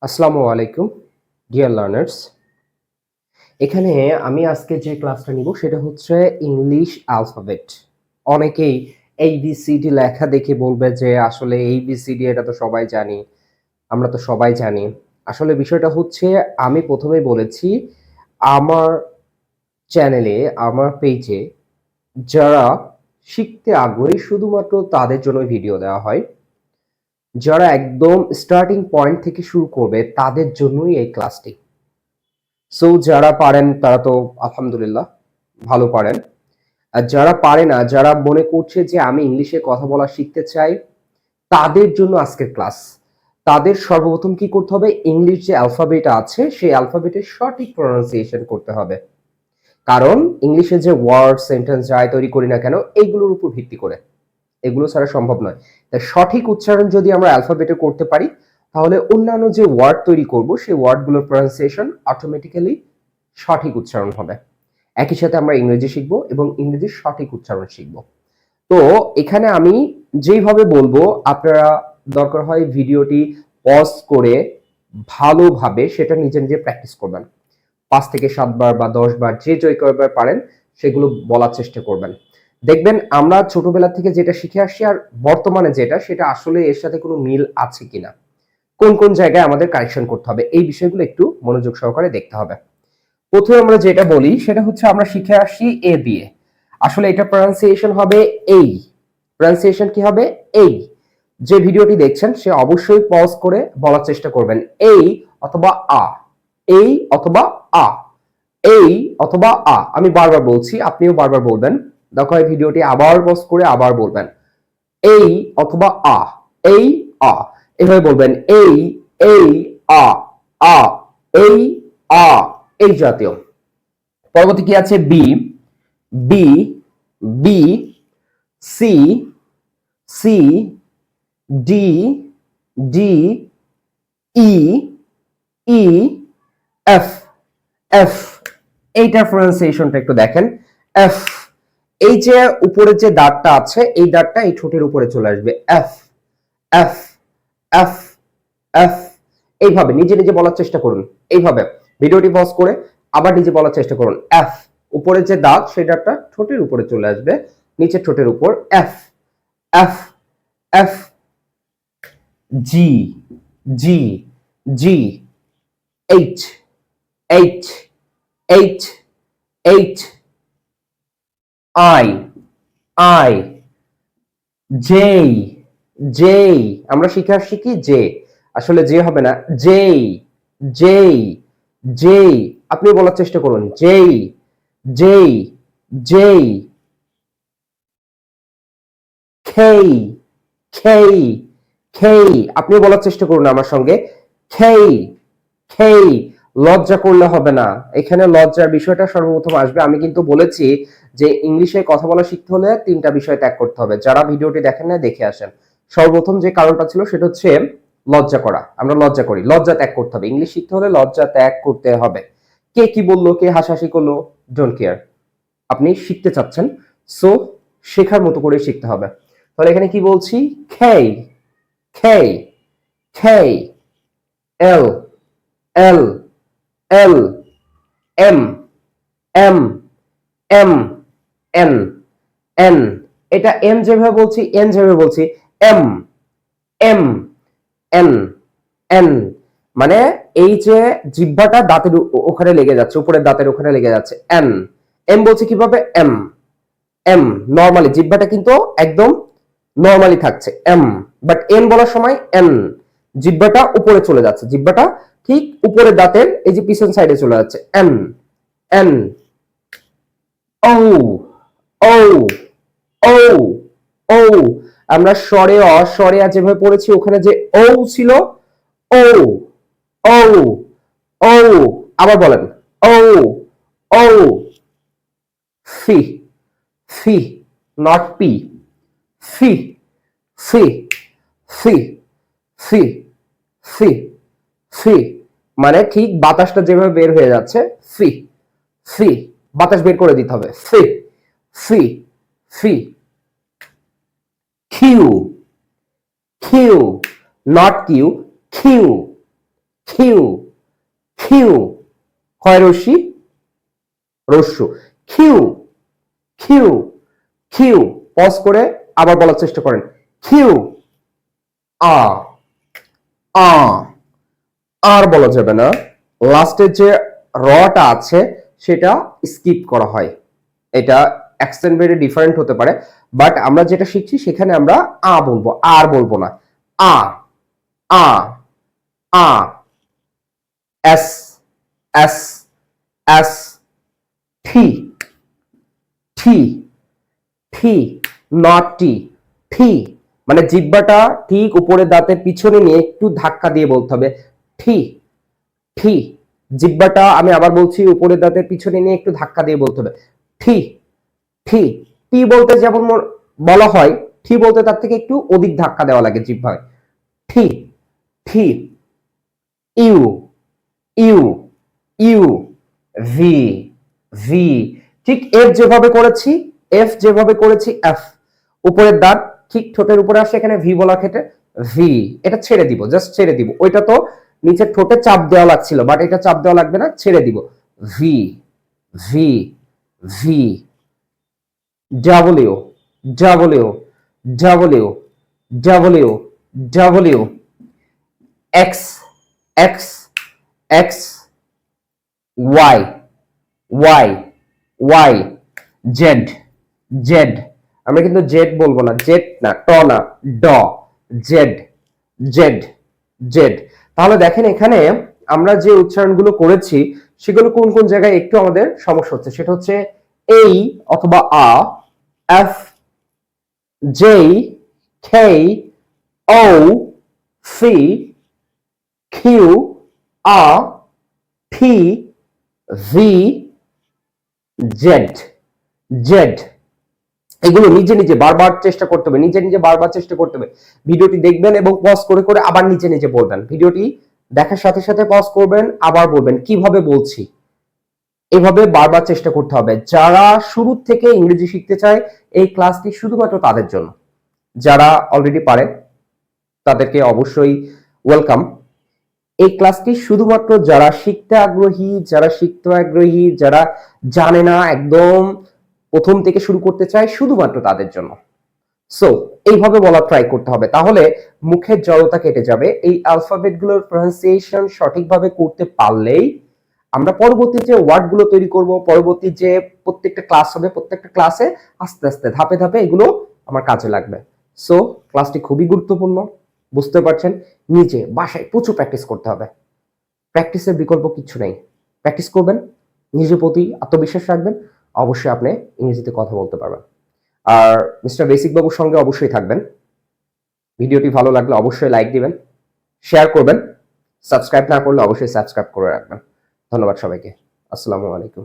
আসসালামু আলাইকুম dear learners. এখানে আমি আজকে যে ক্লাসটা নিব সেটা হচ্ছে ইংলিশ অ্যালফাবেট। অনেকেই ABCD লেখা দেখে বলবে যে আসলে ABCD এটা তো সবাই জানি, আমরা তো সবাই জানি। আসলে বিষয়টা হচ্ছে আমি প্রথমেই বলেছি আমার চ্যানেলে, আমার পেজে যারা শিখতে আগ্রহী শুধুমাত্র তাদের জন্য ভিডিও দেওয়া হয়। যারা একদম স্টার্টিং পয়েন্ট থেকে শুরু করবে তাদের জন্যই এই ক্লাসটি। সো যারা পারেন তারা তো আলহামদুলিল্লাহ ভালো পারেন। আর যারা পারে না, যারা মনে করছে যে আমি ইংলিশে কথা বলা শিখতে চাই, তাদের জন্য আজকের ক্লাস। তাদের সর্বপ্রথম কি করতে হবে? ইংলিশ যে অ্যালফাবেট আছে সেই অ্যালফাবেটের সঠিক প্রনাউন্সিয়েশন করতে হবে। কারণ ইংলিশে যে ওয়ার্ড সেন্টেন্স যাই তৈরি করি না কেন এইগুলোর উপর ভিত্তি করে, এগুলো ছাড়া সম্ভব নয়। তাই সঠিক উচ্চারণ যদি আমরা অ্যালফাবেটে করতে পারি তাহলে অন্যান্য যে ওয়ার্ড তৈরি করব সেই ওয়ার্ডগুলোর প্রনাউন্সিয়েশন অটোমেটিক্যালি সঠিক উচ্চারণ হবে। একই সাথে আমরা ইংরেজি শিখব এবং ইংরেজির সঠিক উচ্চারণ শিখব। তো এখানে আমি যেইভাবে বলবো আপনারা দরকার হয় ভিডিওটি পজ করে ভালোভাবে সেটা নিজে নিজে প্র্যাকটিস করবেন। 5 থেকে 7 বার বা 10 বার যে কয়বার পারেন সেগুলো বলার চেষ্টা করবেন। দেখবেন আমরা ছোটবেলা থেকে যেটা শিখে আসছি আর বর্তমানে যেটা সেটা আসলে এর সাথে কোনো মিল আছে কিনা, কোন কোন জায়গায় আমাদের কারেকশন করতে হবে এই বিষয়গুলো একটু মনোযোগ সহকারে দেখতে হবে। প্রথমে আমরা যেটা বলি সেটা হচ্ছে আমরা শিখে আসছি এ দিয়ে। আসলে এটা প্রনাউন্সিয়েশন হবে এই। প্রনাউন্সিয়েশন কি হবে? এই। যে ভিডিওটি দেখছেন সে অবশ্যই পজ করে বলার চেষ্টা করবেন এই অথবা আ, এই অথবা আ, এই অথবা আ। আমি বারবার বলছি, আপনিও বারবার বলবেন। দেখো এই ভিডিওটি আবার পজ করে আবার বলবেন এই অথবা আ, এই আ, এভাবে বলবেন এই, এই আ, আ, এই আ, এই জাতীয়। পরবর্তী কি আছে? B, B, B, C, C, D, D, E, E, F, F. এইটার প্রনাউন্সিয়েশনটা একটু দেখেন। এফ, এই যে উপরে যে দাঁতটা আছে এই দাঁতটা এই ঠোঁটের উপরে চলে আসবে। F, F, F, F. এইভাবে নিজে নিজে বলার চেষ্টা করুন। এইভাবে ভিডিওটি পজ করে আবার নিজে বলার চেষ্টা করুন। এফ, উপরে যে দাঁত সেই দাঁতটা ঠোঁটের উপরে চলে আসবে, নিচের ঠোঁটের উপর। F, F, F. G, G, G. H, H, H, H. I, I. J, J. আমরা শিখে আসছি কি জে, আসলে জে হবে না, জেই, জেই, জেই। আপনি বলার চেষ্টা করুন জেই, জেই, জেই। খেই, খেই, খেই। আপনি বলার চেষ্টা করুন আমার সঙ্গে খেই, খেই। লজ্জা করলে হবে না, এখানে লজ্জার বিষয়টা সর্বপ্রথম আসবে। আমি কিন্তু বলেছি যে ইংলিশে কথা বলা শিখতে হলে 3টা বিষয় ত্যাগ করতে হবে। যারা ভিডিওটি দেখেন না দেখে আসেন। সর্বপ্রথম যে কারণটা ছিল সেটা হচ্ছে লজ্জা করা। আমরা লজ্জা করি, লজ্জা ত্যাগ করতে হবে। ইংলিশ শিখতে হলে লজ্জা ত্যাগ করতে হবে। কে কি বললো, কে হাসাহাসি করলো, ডোন্ট কেয়ার। আপনি শিখতে চাচ্ছেন, সো শেখার মতো করে শিখতে হবে। তাহলে এখানে কি বলছি? K, K, K. L, L, L, M, M, M, N, N. এটা এম যেভাবে বলছি, এন যেভাবে বলছি, এম, এম, এন, এন। মানে এই যে জিহ্বাটা দাঁতের ওখানে লেগে যাচ্ছে, উপরের দাঁতের ওখানে লেগে যাচ্ছে। এন, এম বলছি কিভাবে? M, M. নরমালি জিহ্বাটা কিন্তু একদম নরমালি থাকছে এম, বাট এন বলার সময় এন, জিহ্বাটা উপরে চলে যাচ্ছে, জিহ্বাটা ঠিক উপরের দাঁতের এই যে পিছন সাইডে চলে যাচ্ছে। N, N. O, O, O, O. আমরা স্বরে অস্বরে যেভাবে পড়েছি ওখানে যে ও ছিল, ও, ও, ও। আবার বলেন ও, ও। ফি, ফি, not P. Fee, P, P, P, P, ফি। মানে ঠিক বাতাসটা যেভাবে বের হয়ে যাচ্ছে, ফি, ফি। বাতাস বের করে দিতে হবে। P, P, P. Q, Q, not Q, Q, Q, Q, কয় রশ্মি? রস্যু। Q, Q, Q. পজ করে আবার বলার চেষ্টা করেন। কিউ, আ, আ। আর বলা যাবে না। লাস্টের যে রটা আছে সেটা স্কিপ করা হয়। এটা অ্যাকসেন্ট ভেরি ডিফারেন্ট হতে পারে, বাট আমরা যেটা শিখছি সেখানে আমরা আ বলবো, আর বলবো না। R, R, R. S, S, S. T, T, ঠি, নট টি। ঠি মানে জিহ্বাটা ঠিক উপরের দাঁতের পিছনে নিয়ে একটু ধাক্কা দিয়ে বলতে হবে ঠি, ঠি। জিহ্বাটা আমি আবার বলছি উপরের দাঁতের পিছনে নিয়ে একটু ধাক্কা দিয়ে বলতে হবে ঠি, ঠি। টি বলতে যেমন বলা হয়, ঠি বলতে তার থেকে একটু অধিক ধাক্কা দেওয়া লাগে জিহ্বায়। T, T. U, U, U. V, V. ঠিক এফ যেভাবে করেছি, এফ যেভাবে করেছি, এফ। উপরের দাঁত ঠিক ঠোঁটের উপরে আসে, এখানে ভি বলার ক্ষেত্রে ভি। এটা ছেড়ে দিব, জাস্ট ছেড়ে দিব। ওইটা তো নিচের ঠোঁটে চাপ দেওয়া লাগছিল, বাট এটা চাপ দেওয়া লাগবে না, ছেড়ে দিব। V, V, V. W, W, W, W, W. X, X, X. Y, Y, Y. Z, Z. আমরা কিন্তু জেড বলবো না, জেড না, ট না, ড। Z, Z, Z. তাহলে দেখেন এখানে আমরা যে উচ্চারণগুলো করেছি সেগুলো কোন কোন জায়গায় একটু আমাদের সমস্যা হচ্ছে, সেটা হচ্ছে এই অথবা আ, এফ, জে, কে, ও, সি, কিউ, আ, পি, ভি, জেড, জেড। এগুলো নিজে নিজে বারবার চেষ্টা করতে হবে, নিজে নিজে বারবার চেষ্টা করতে হবে। ভিডিওটি দেখবেন এবং পজ করে করে আবার নিজে নিজে বলবেন। ভিডিওটি দেখার সাথে সাথে পজ করবেন, আবার বলবেন কিভাবে বলছি। এভাবে বারবার চেষ্টা করতে হবে। যারা শুরু থেকে ইংরেজি শিখতে চায় এই ক্লাসটি শুধুমাত্র তাদের জন্য। যারা অলরেডি পারে তাদেরকে অবশ্যই ওয়েলকাম। এই ক্লাসটি শুধুমাত্র যারা শিখতে আগ্রহী, যারা শিখতে আগ্রহী, যারা জানে না, একদম প্রথম থেকে শুরু করতে চায়, শুধুমাত্র তাদের জন্য। সো এইভাবে বলা ট্রাই করতে হবে, তাহলে মুখের জড়তা কেটে যাবে। এই অ্যালফাবেট গুলোর প্রনাউন্সিয়েশন সঠিকভাবে করতে পারলেই আমরা পরবর্তী যে ওয়ার্ড গুলো তৈরি করব, পরবর্তী যে প্রত্যেকটা ক্লাস হবে, প্রত্যেকটা ক্লাসে আস্তে আস্তে ধাপে ধাপে এগুলো আমার কাজে লাগবে। সো ক্লাসটি খুবই গুরুত্বপূর্ণ, বুঝতে পারছেন। নিজে বাসায় প্রচুর প্র্যাকটিস করতে হবে। প্র্যাকটিসের বিকল্প কিছু নেই। প্র্যাকটিস করবেন, নিজের প্রতি আত্মবিশ্বাস রাখবেন, অবশ্যই আপনি ইংরেজিতে কথা বলতে পারবেন। আর মিস্টার বেসিক বাবুর সঙ্গে অবশ্যই থাকবেন। ভিডিওটি ভালো লাগলে অবশ্যই লাইক দিবেন, শেয়ার করবেন, সাবস্ক্রাইব না করলে অবশ্যই সাবস্ক্রাইব করে রাখবেন। ধন্যবাদ সবাইকে। আসসালামু আলাইকুম।